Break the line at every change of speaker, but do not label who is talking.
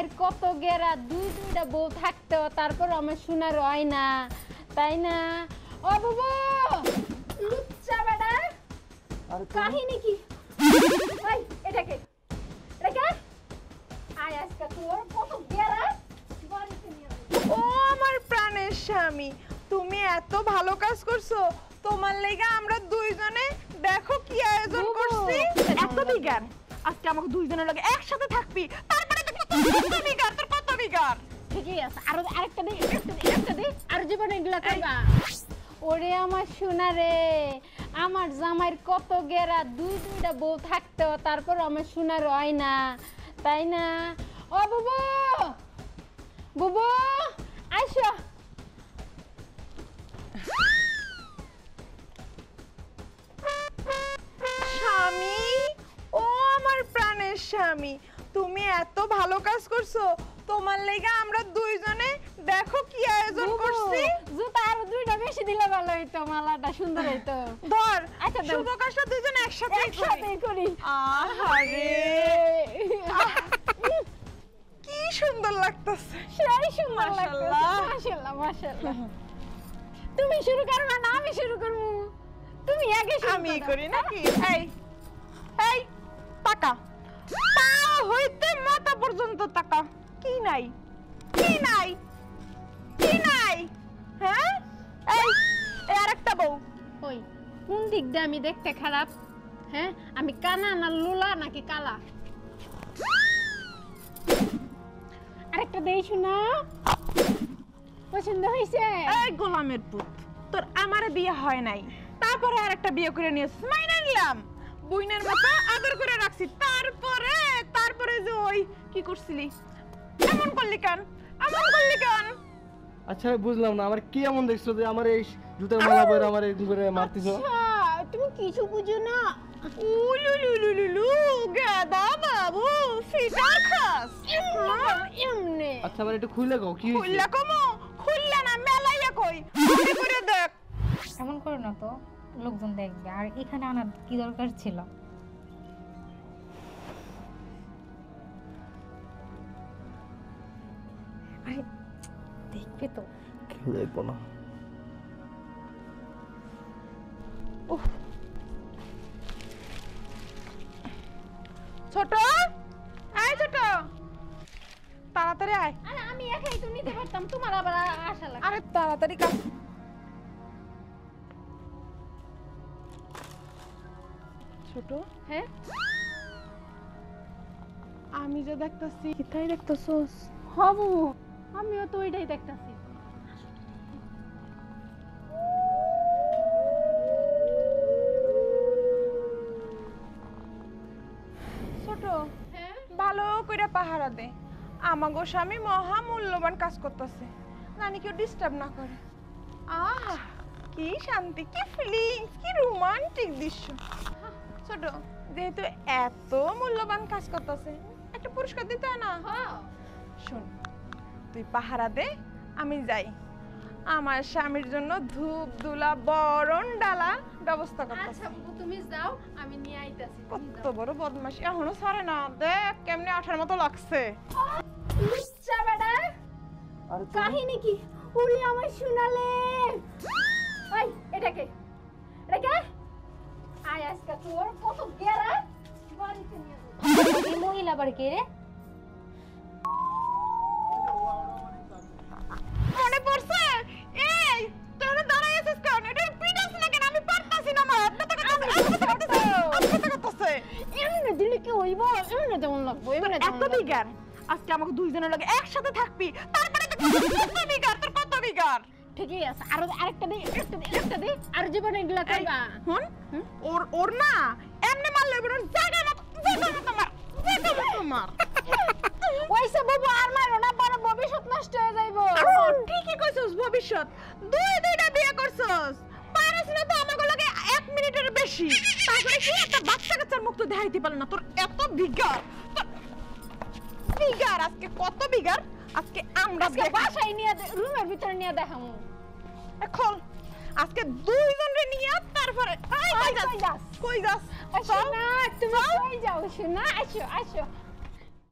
জামাইয়ের কত গেরা, দুইটা বউ থাকতো তারপর আমার শোনার হয় না, তাই না? ও বাবু লুচ্চা বেটা, কাহিনী কি? ভাই এটাকে আয় আজকে তোর কত গেরা বাড়িতে নিয়ে।
ও আমার প্রাণের স্বামী, তুমি এত ভালো কাজ করছো, তোমার লেগে আমরা দুইজনে দেখো কি আয়োজন করছি। এত বিগার, আজকে আমাকে দুইজনের লগে একসাথে থাকবি, তারপরে দেখো কত বিগার, তোর কত বিগার।
ঠিকই আছে, আর আরেকটা দে, একটা দে, আর জীবনে এগুলা করবা। ওরে আমার সোনা রে, আমার জামাইয়ের কত গেরা, দুইটা বউ থাকতো তারপর আমার শোনার হয় না, তাই না? ও বুবু, বুবু আইসো।
স্বামী, ও আমার প্রাণের স্বামী, তুমি এত ভালো কাজ করছো, তোমার লেগে আমরা দুইজনে দেখো কি আয়োজন করছি।
জুতা আর দুইটা বেশি দিলে ভালো হইতো, মালাটা সুন্দর হইতো।
ধর,
আচ্ছা
শুভ কাজটা দুইজনে একসাথে
করি।
আহারে কি সুন্দর লাগতেছে,
সেই সুন্দর লাগতেছে।
মাশাআল্লাহ।
মাশাআল্লাহ মাশাআল্লাহ। তুমি শুরু করবা না আমি শুরু করব? তুমি আগে শুরু করো।
আমি করি নাকি? এই এই টাকা, পা হইতে মাথা পর্যন্ত টাকা, কি নাই কি নাই কি নাই? হ্যাঁ, এই এই আরেকটা বউ।
ওই কোন দিক দিয়ে আমি দেখতে খারাপ? হ্যাঁ, আমি কানা না লোলা নাকি কালা? আরেকটা দেই শোনা, পছন্দ হইছে?
এই গোলামের পুত, তোর আমারে বিয়ে হয় নাই, তারপরে আরেকটা বিয়ে করে নিয়েছিস, মাইনা নিলাম, বুইনের মতো আদর করে রাখছি, তারপরে যে ওই কি করছিলি, এমন করলি কেন, এমন করলি কেন?
আচ্ছা বুঝলাম না, আমার কি এমন দেখছো যে আমার এই জুতার মালা পরে আমার এরকম করে মারতেছো?
আচ্ছা তুমি কিছু বুঝো না।
উলুলুলুলুলু গাদা বাবু, ফিটার খাস।
এমনে
আচ্ছা আবার একটু খুলে কও কি হইছে?
খুললা কমো, খুললা না মেলাইয়া কই, ঘুরে ঘুরে দেখ।
এমন করো না তো, লোকজন দেখবে। আর এখানে আনার কি দরকার ছিল? আরে দেখবে তো।
কেউ দেখবো না।
ছোট, আয় ছোট, তাড়াতাড়ি আয়।
আরে আমি একাই তো নিতে পারতাম, তোমার আবার আশা লাগে।
আরে তাড়াতাড়ি কাজ। ছোট,
হ্যাঁ
আমি যে দেখতাছি কিতাই দেখতাছস?
হবু, আমিও তো ওইটাই দেখতাছি।
ছোট,
হ্যাঁ
ভালো কইরা পাহারা দে, আমাগো স্বামী মহা মূল্যবান কাজ করতেছে, জানি কেউ ডিস্টার্ব না করে। আহ কি শান্তি, কি ফিলিংস, কি রোমান্টিক দৃশ্য। ছোট, যেহেতু এত মূল্যবান কাজ করতেছে, একটা পুরস্কার দিতে হয় না?
হ্যাঁ
শোন, তুই পাহারা দে, আমি যাই আমার স্বামীর জন্য ধূপ দুলা বরণ ডালা ব্যবস্থা করতেছি।
আচ্ছা বাবু তুমি যাও, আমি নিয়ে আইতাছি।
কত বড় বদমাশ, এখনো ছাড়ে না, দেখ কেমনে আঠার মতো লাগছে।
লুচ্চা বেটা, কাহিনী কি? উনি আমায় শুনালে। ওই এটাকে আয় আজকে তোর কত গেরা বাড়িতে নিয়ে যাবো।
এই মহিলা আবার কে রে?
মনে পড়ছে? এই তোরা দাঁড়াই আছিস কেন? এটা পিটাস না কেন? আমি পারতাছি না, আমার হাতটা করতেছে।
এমনি দিলে কি হইব? এমনি যেমন লাগবো, এমনি
এত বিগার, আজকে আমাকে দুইজনের লগে একসাথে থাকবি, তারপরে দেখো কত বিগার, তোর কত বিগার।
ঠিকই আছে, আর আরেকটা দে, একটা দে, আর জীবনে এগুলা করবা।
হুন, ওর না এমনি মারলে বড় জায়গা মত মার।
ওইসব বাবু আর মারো না, বড় ভবিষ্যৎ নষ্ট হয়ে যাইবো।
ঠিকই কইছস, ভবিষ্যৎ দুইটা বিয়ে করছস, পারছ না তো আমাকে লাগে 1 মিনিটের বেশি, তারপরে কি একটা বাচ্চা কাচ্চার মুখ তো দেখাইতে পারল না, তোর এত বিগার, বিগার আজকে কত বিগার, আজকে আমরা
আজকে বাসায় নিয়ে রুমের ভিতরে নিয়ে দেখামু।
এখন আজকে দুইজনরে নিয়ে তারপরে
কই যাস?
কই যাস?
শোনা তুমি কই যাও? শোনা আসো আসো